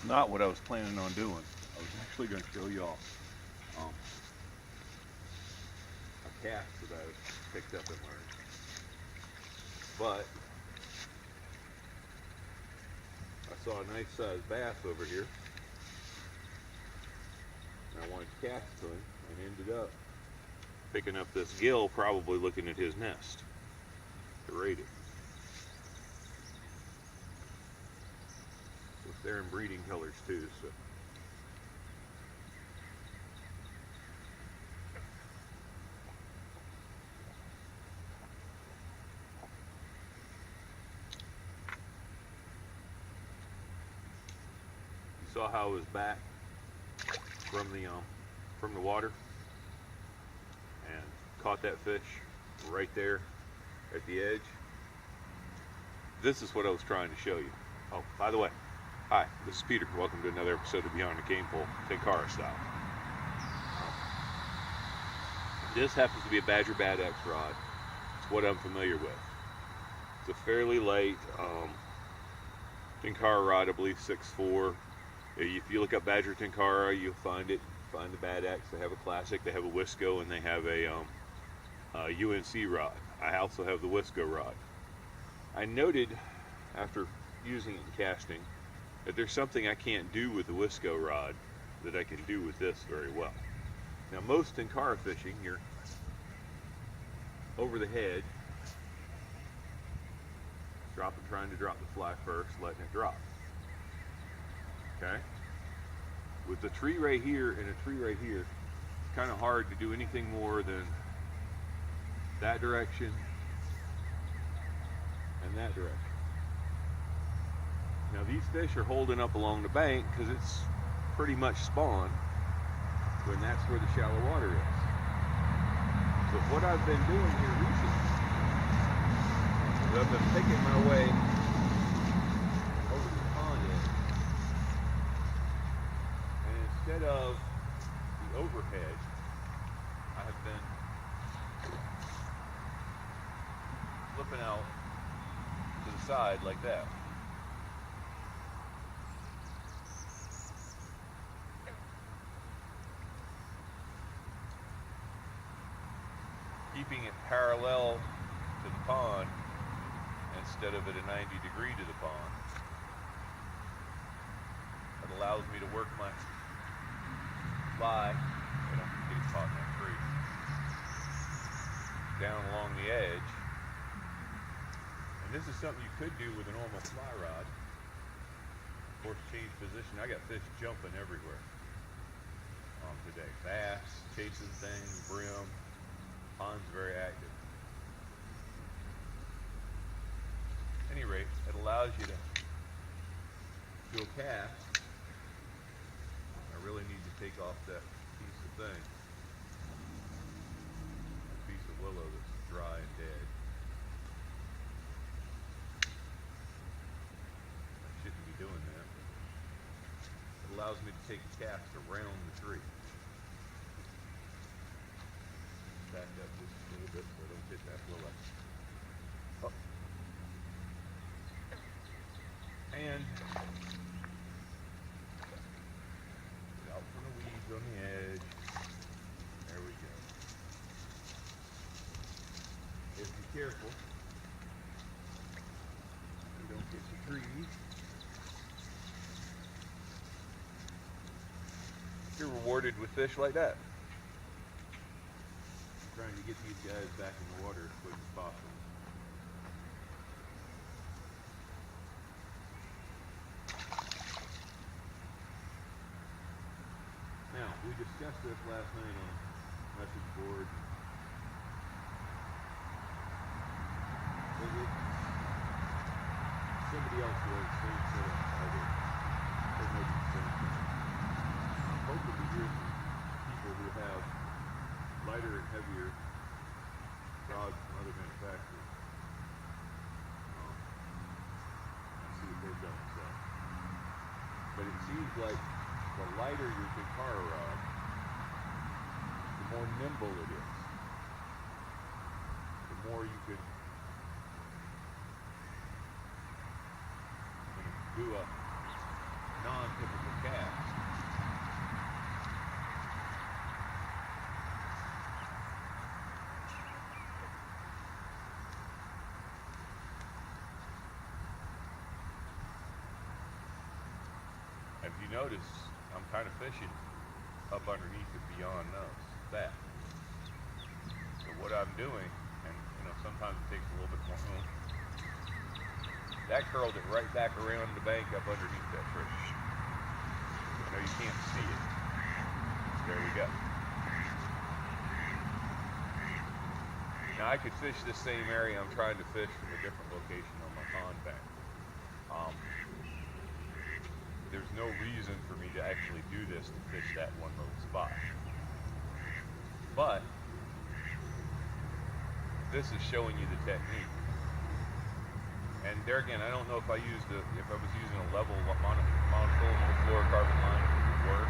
not what I was planning on doing. I was actually going to show y'all a cast that I picked up and learned. But I saw a nice sized bass over here, and I wanted to cast to him, and ended up picking up this gill, probably looking at his nest to rate it. So they're in breeding colors too, so. You saw how it was back from the water and caught that fish right there at the edge. This is what I was trying to show you. Oh, by the way, hi, this is Peter. Welcome to another episode of Beyond the Game Pole, Tenkara style. This happens to be a Badger Bad X rod. It's what I'm familiar with. It's a fairly light Tenkara rod, I believe 6'4". If you look up Badger Tenkara, you'll find it. Find the Bad X. They have a classic, they have a Wisco, and they have a UNC rod. I also have the Wisco rod. I noted after using it in casting that there's something I can't do with the Wisco rod that I can do with this very well. Now, most Tenkara fishing, you're over the head, trying to drop the fly first, letting it drop. Okay? With the tree right here and a tree right here, it's kind of hard to do anything more than that direction and that direction. Now these fish are holding up along the bank because it's pretty much spawn when that's where the shallow water is. So what I've been doing here recently is I've been picking my way over the pond edge, and instead of the overhead, I have been flipping out to the side like that. Keeping it parallel to the pond instead of at a 90 degree to the pond. It allows me to work my fly, I don't get caught in that tree, down along the edge. And this is something you could do with a normal fly rod. Of course, change position. I got fish jumping everywhere today. Bass, chasing things, brim. Pond's very active. At any rate, it allows you to do a cast. I really need to take off that piece of thing. That piece of willow that's dry and dead. I shouldn't be doing that, but it allows me to take a cast around the tree. Back up just a little bit so I don't hit that willow. Oh. And get out from the weeds on the edge. There we go. Just be careful you don't get the trees. You're rewarded with fish like that. Trying to get these guys back in the water as quick as possible. Now, we discussed this last night on message board. Somebody else was saying so I did. Or maybe the same thing. I'm hoping to hear from people who have lighter and heavier rods from other manufacturers. See what they've done themselves. But it seems like the lighter your Tenkara rod, the more nimble it is. The more you can do a non-typical you notice, I'm kind of fishing up underneath it beyond that. So what I'm doing, and sometimes it takes a little bit more oomph, that curled it right back around the bank up underneath that fish. I know you can't see it. There we go. Now I could fish this same area I'm trying to fish from a different location on my pond bank. There's no reason for me to actually do this to fish that one little spot. But this is showing you the technique. And there again, I don't know if I was using a level monofilament fluorocarbon line, it would work.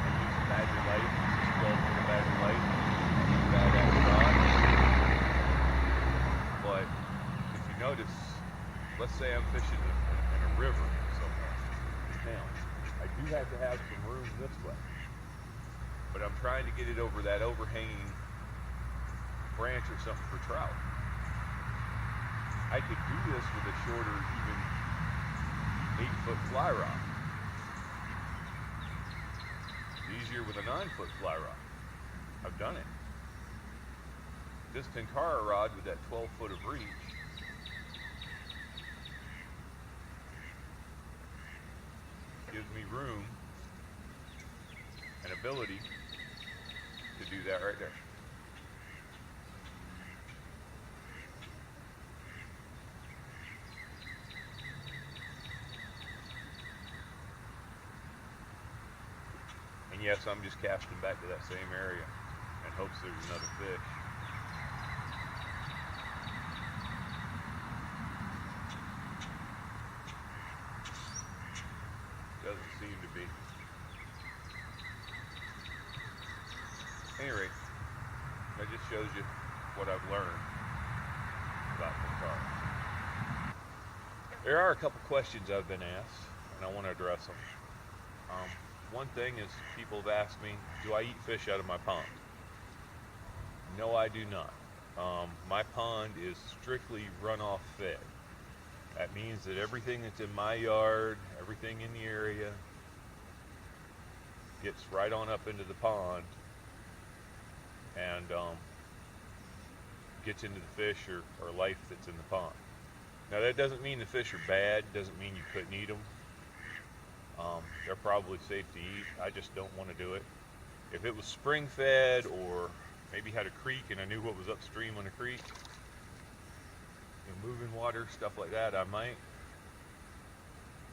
I'm using Badger Light. This is 12 foot of Badger Light. Badass rod. But if you notice, let's say I'm fishing in a river somewhere. Now, I do have to have some room this way, but I'm trying to get it over that overhanging branch or something for trout. I could do this with a shorter, even 8-foot fly rod. It's easier with a 9-foot fly rod. I've done it. This Tenkara rod with that 12 foot of reach gives me room and ability to do that right there. And yes, I'm just casting back to that same area in hopes there's another fish. Doesn't seem to be. Anyway, that just shows you what I've learned about Tenkara. There are a couple questions I've been asked, and I want to address them. One thing is, people have asked me, do I eat fish out of my pond? No, I do not. My pond is strictly runoff fed. That means that everything that's in my yard, everything in the area, gets right on up into the pond and gets into the fish or life that's in the pond. Now that doesn't mean the fish are bad, doesn't mean you couldn't eat them. They're probably safe to eat. I just don't want to do it. If it was spring fed or maybe had a creek and I knew what was upstream on the creek, moving water, stuff like that, I might.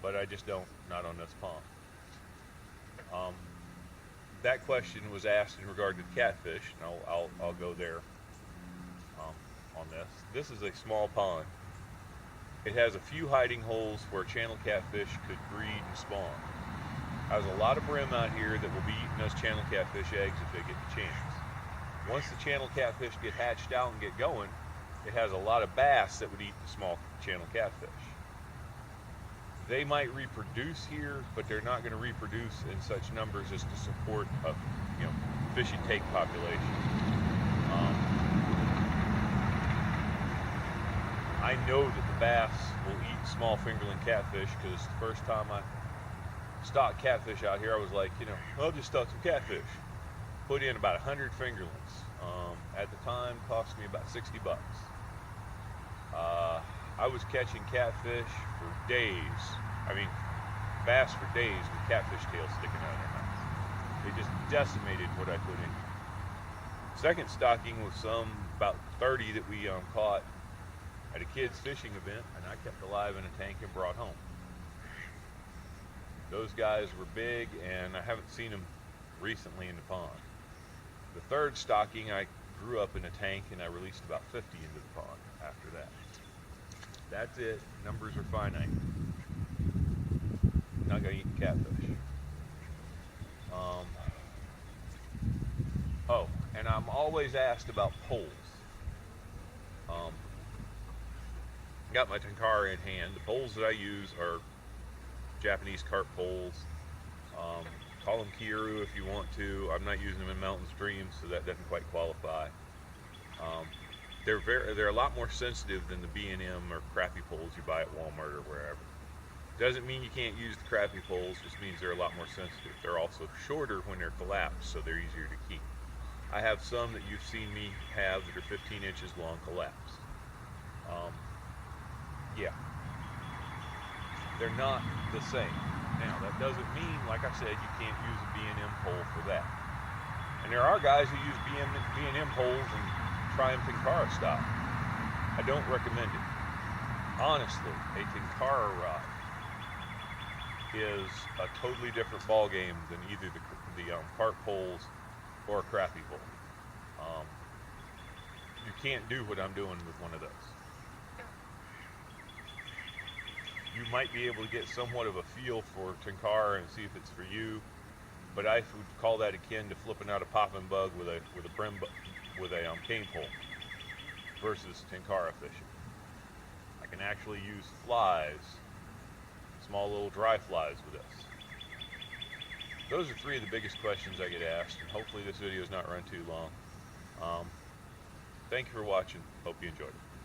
But I just don't, not on this pond. That question was asked in regard to catfish, and I'll go there on this. This is a small pond. It has a few hiding holes where channel catfish could breed and spawn. There's a lot of brim out here that will be eating those channel catfish eggs if they get the chance. Once the channel catfish get hatched out and get going, it has a lot of bass that would eat the small channel catfish. They might reproduce here, but they're not going to reproduce in such numbers as to support a fish and take population. I know that the bass will eat small fingerling catfish because the first time I stocked catfish out here, I was like, I'll just stock some catfish. Put in about 100 fingerlings. At the time, cost me about $60. I was catching catfish for days. I mean, bass for days with catfish tails sticking out of their mouth. They just decimated what I put in. Second stocking was about 30 that we caught at a kid's fishing event, and I kept alive in a tank and brought home. Those guys were big, and I haven't seen them recently in the pond. The third stocking, I grew up in a tank, and I released about 50 into the pond after that. That's it. Numbers are finite. Not going to eat catfish. And I'm always asked about poles. Got my Tenkara in hand. The poles that I use are Japanese carp poles. Call them Kiru if you want to. I'm not using them in mountain streams, so that doesn't quite qualify. They're a lot more sensitive than the B&M or crappy poles you buy at Walmart or wherever. Doesn't mean you can't use the crappy poles, just means they're a lot more sensitive. They're also shorter when they're collapsed, so they're easier to keep. I have some that you've seen me have that are 15 inches long collapsed. Um, yeah, they're not the same. Now, that doesn't mean, like I said, you can't use a B&M pole for that. And there are guys who use B&M poles and try them Tenkara style. I don't recommend it. Honestly, a Tenkara rod is a totally different ball game than either the park poles or a crappy pole. You can't do what I'm doing with one of those. You might be able to get somewhat of a feel for Tenkara and see if it's for you, but I would call that akin to flipping out a popping bug with a cane pole versus Tenkara fishing. I can actually use flies, small little dry flies with this. Those are three of the biggest questions I get asked, and hopefully this video is not run too long. Thank you for watching. Hope you enjoyed it.